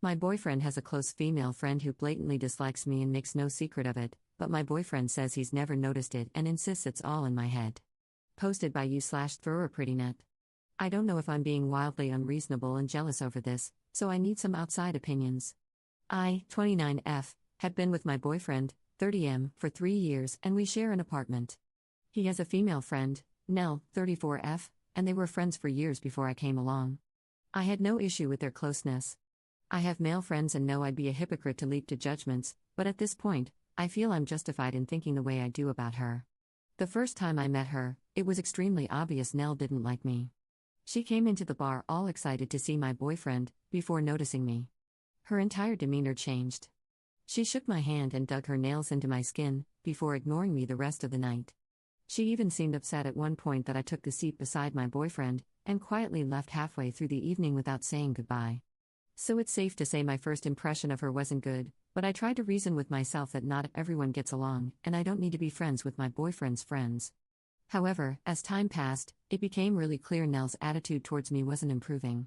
My boyfriend has a close female friend who blatantly dislikes me and makes no secret of it, but my boyfriend says he's never noticed it and insists it's all in my head. Posted by you/throwerprettynet. I don't know if I'm being wildly unreasonable and jealous over this, so I need some outside opinions. I, 29F, have been with my boyfriend, 30M, for 3 years and we share an apartment. He has a female friend, Nell, 34F, and they were friends for years before I came along. I had no issue with their closeness. I have male friends and know I'd be a hypocrite to leap to judgments, but at this point, I feel I'm justified in thinking the way I do about her. The first time I met her, it was extremely obvious Nell didn't like me. She came into the bar all excited to see my boyfriend, before noticing me. Her entire demeanor changed. She shook my hand and dug her nails into my skin, before ignoring me the rest of the night. She even seemed upset at one point that I took the seat beside my boyfriend, and quietly left halfway through the evening without saying goodbye. So it's safe to say my first impression of her wasn't good, but I tried to reason with myself that not everyone gets along, and I don't need to be friends with my boyfriend's friends. However, as time passed, it became really clear Nell's attitude towards me wasn't improving.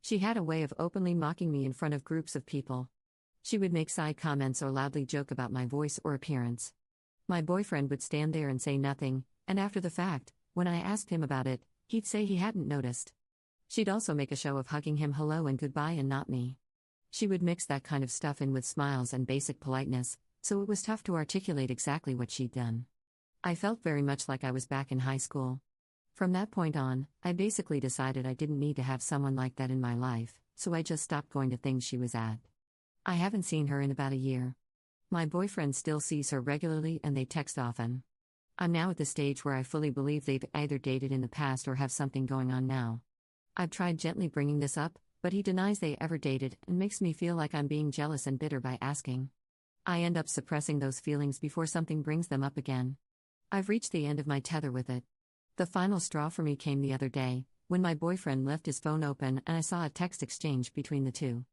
She had a way of openly mocking me in front of groups of people. She would make side comments or loudly joke about my voice or appearance. My boyfriend would stand there and say nothing, and after the fact, when I asked him about it, he'd say he hadn't noticed. She'd also make a show of hugging him hello and goodbye and not me. She would mix that kind of stuff in with smiles and basic politeness, so it was tough to articulate exactly what she'd done. I felt very much like I was back in high school. From that point on, I basically decided I didn't need to have someone like that in my life, so I just stopped going to things she was at. I haven't seen her in about a year. My boyfriend still sees her regularly and they text often. I'm now at the stage where I fully believe they've either dated in the past or have something going on now. I've tried gently bringing this up, but he denies they ever dated and makes me feel like I'm being jealous and bitter by asking. I end up suppressing those feelings before something brings them up again. I've reached the end of my tether with it. The final straw for me came the other day, when my boyfriend left his phone open and I saw a text exchange between the two.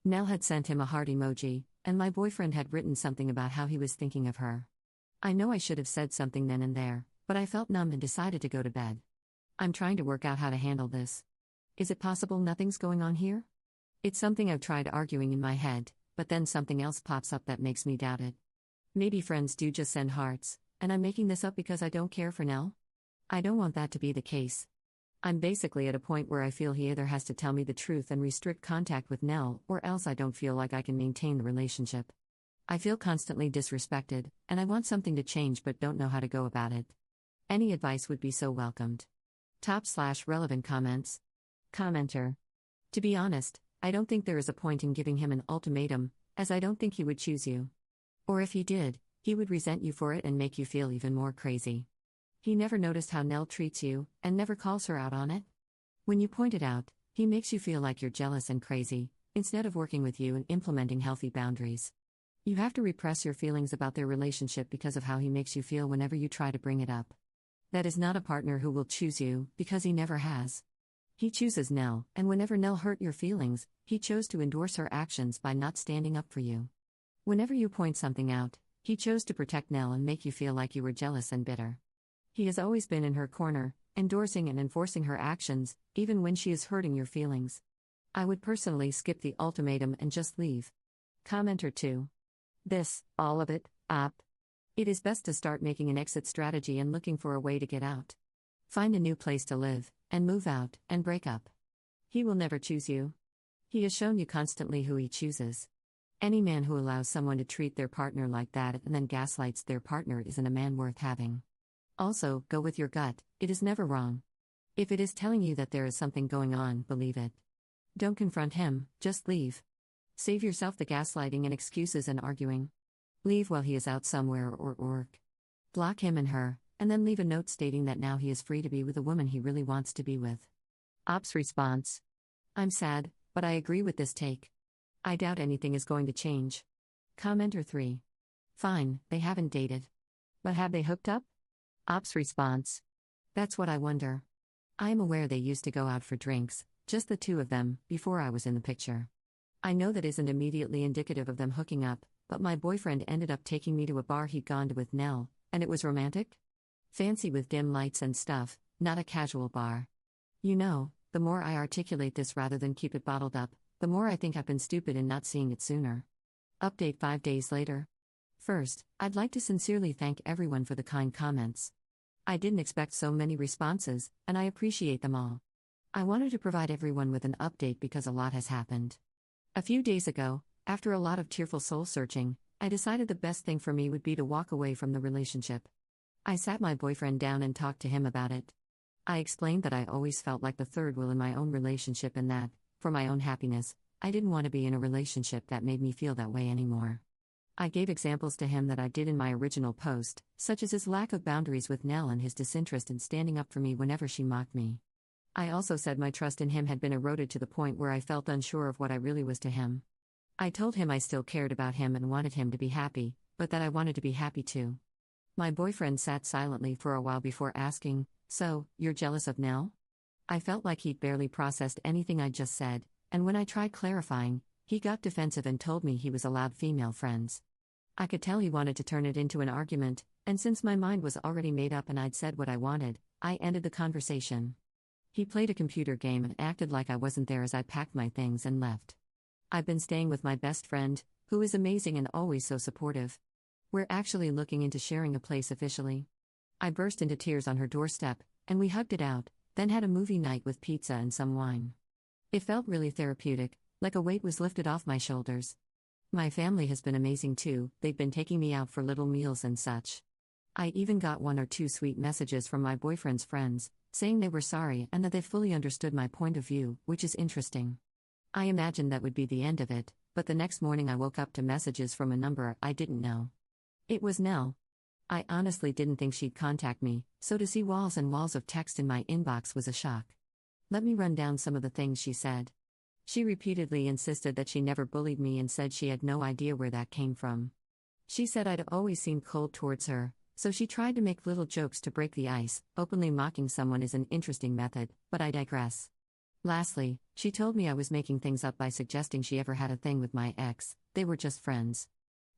Nell had sent him a heart emoji, and my boyfriend had written something about how he was thinking of her. I know I should have said something then and there, but I felt numb and decided to go to bed. I'm trying to work out how to handle this. Is it possible nothing's going on here? It's something I've tried arguing in my head, but then something else pops up that makes me doubt it. Maybe friends do just send hearts, and I'm making this up because I don't care for Nell? I don't want that to be the case. I'm basically at a point where I feel he either has to tell me the truth and restrict contact with Nell, or else I don't feel like I can maintain the relationship. I feel constantly disrespected, and I want something to change but don't know how to go about it. Any advice would be so welcomed. Top/relevant comments. Commenter. To be honest, I don't think there is a point in giving him an ultimatum, as I don't think he would choose you. Or if he did, he would resent you for it and make you feel even more crazy. He never noticed how Nell treats you, and never calls her out on it. When you point it out, he makes you feel like you're jealous and crazy, instead of working with you and implementing healthy boundaries. You have to repress your feelings about their relationship because of how he makes you feel whenever you try to bring it up. That is not a partner who will choose you, because he never has. He chooses Nell, and whenever Nell hurt your feelings, he chose to endorse her actions by not standing up for you. Whenever you point something out, he chose to protect Nell and make you feel like you were jealous and bitter. He has always been in her corner, endorsing and enforcing her actions, even when she is hurting your feelings. I would personally skip the ultimatum and just leave. Commenter 2. This, all of it, op. It is best to start making an exit strategy and looking for a way to get out. Find a new place to live, and move out, and break up. He will never choose you. He has shown you constantly who he chooses. Any man who allows someone to treat their partner like that and then gaslights their partner isn't a man worth having. Also, go with your gut, it is never wrong. If it is telling you that there is something going on, believe it. Don't confront him, just leave. Save yourself the gaslighting and excuses and arguing. Leave while he is out somewhere or at work. Block him and her, and then leave a note stating that now he is free to be with a woman he really wants to be with. Op's response. I'm sad, but I agree with this take. I doubt anything is going to change. Commenter 3. Fine, they haven't dated. But have they hooked up? Op's response. That's what I wonder. I am aware they used to go out for drinks, just the two of them, before I was in the picture. I know that isn't immediately indicative of them hooking up, but my boyfriend ended up taking me to a bar he'd gone to with Nell, and it was romantic? Fancy with dim lights and stuff, not a casual bar. You know, the more I articulate this rather than keep it bottled up, the more I think I've been stupid in not seeing it sooner. Update 5 days later. First, I'd like to sincerely thank everyone for the kind comments. I didn't expect so many responses, and I appreciate them all. I wanted to provide everyone with an update because a lot has happened. A few days ago, after a lot of tearful soul searching, I decided the best thing for me would be to walk away from the relationship. I sat my boyfriend down and talked to him about it. I explained that I always felt like the third wheel in my own relationship and that, for my own happiness, I didn't want to be in a relationship that made me feel that way anymore. I gave examples to him that I did in my original post, such as his lack of boundaries with Nell and his disinterest in standing up for me whenever she mocked me. I also said my trust in him had been eroded to the point where I felt unsure of what I really was to him. I told him I still cared about him and wanted him to be happy, but that I wanted to be happy too. My boyfriend sat silently for a while before asking, "So, you're jealous of Nell?" I felt like he'd barely processed anything I just said, and when I tried clarifying, he got defensive and told me he was allowed female friends. I could tell he wanted to turn it into an argument, and since my mind was already made up and I'd said what I wanted, I ended the conversation. He played a computer game and acted like I wasn't there as I packed my things and left. I've been staying with my best friend, who is amazing and always so supportive. We're actually looking into sharing a place officially. I burst into tears on her doorstep, and we hugged it out, then had a movie night with pizza and some wine. It felt really therapeutic, like a weight was lifted off my shoulders. My family has been amazing too, they've been taking me out for little meals and such. I even got 1 or 2 sweet messages from my boyfriend's friends, saying they were sorry and that they fully understood my point of view, which is interesting. I imagined that would be the end of it, but the next morning I woke up to messages from a number I didn't know. It was Nell. I honestly didn't think she'd contact me, so to see walls and walls of text in my inbox was a shock. Let me run down some of the things she said. She repeatedly insisted that she never bullied me and said she had no idea where that came from. She said I'd always seemed cold towards her, so she tried to make little jokes to break the ice. Openly mocking someone is an interesting method, but I digress. Lastly, she told me I was making things up by suggesting she ever had a thing with my ex, they were just friends.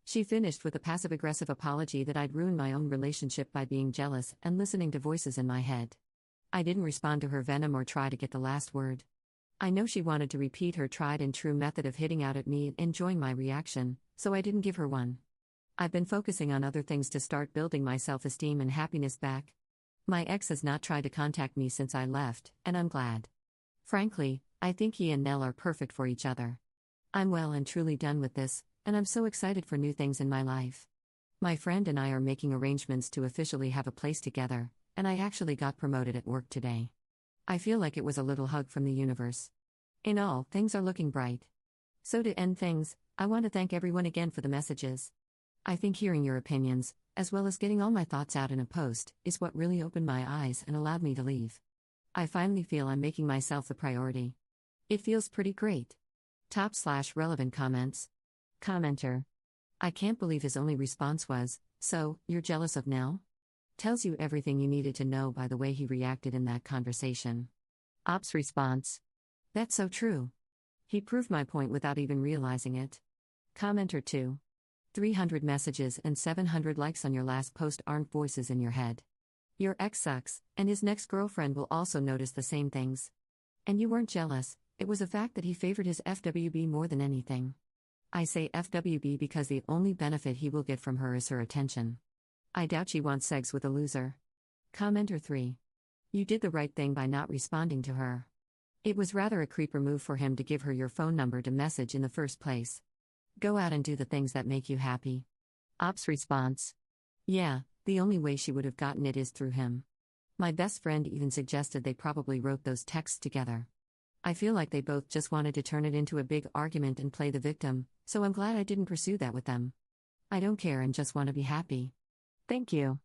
She finished with a passive-aggressive apology that I'd ruined my own relationship by being jealous and listening to voices in my head. I didn't respond to her venom or try to get the last word. I know she wanted to repeat her tried-and-true method of hitting out at me and enjoying my reaction, so I didn't give her one. I've been focusing on other things to start building my self-esteem and happiness back. My ex has not tried to contact me since I left, and I'm glad. Frankly, I think he and Nell are perfect for each other. I'm well and truly done with this, and I'm so excited for new things in my life. My friend and I are making arrangements to officially have a place together, and I actually got promoted at work today. I feel like it was a little hug from the universe. In all, things are looking bright. So to end things, I want to thank everyone again for the messages. I think hearing your opinions, as well as getting all my thoughts out in a post, is what really opened my eyes and allowed me to leave. I finally feel I'm making myself the priority. It feels pretty great. Top/relevant comments. Commenter. I can't believe his only response was, "So, you're jealous of Nell?" Tells you everything you needed to know by the way he reacted in that conversation. Op's response. That's so true. He proved my point without even realizing it. Commenter 2. 300 messages and 700 likes on your last post aren't voices in your head. Your ex sucks, and his next girlfriend will also notice the same things. And you weren't jealous, it was a fact that he favored his FWB more than anything. I say FWB because the only benefit he will get from her is her attention. I doubt she wants sex with a loser. Commenter 3. You did the right thing by not responding to her. It was rather a creeper move for him to give her your phone number to message in the first place. Go out and do the things that make you happy. Op's response. Yeah, the only way she would have gotten it is through him. My best friend even suggested they probably wrote those texts together. I feel like they both just wanted to turn it into a big argument and play the victim, so I'm glad I didn't pursue that with them. I don't care and just want to be happy. Thank you.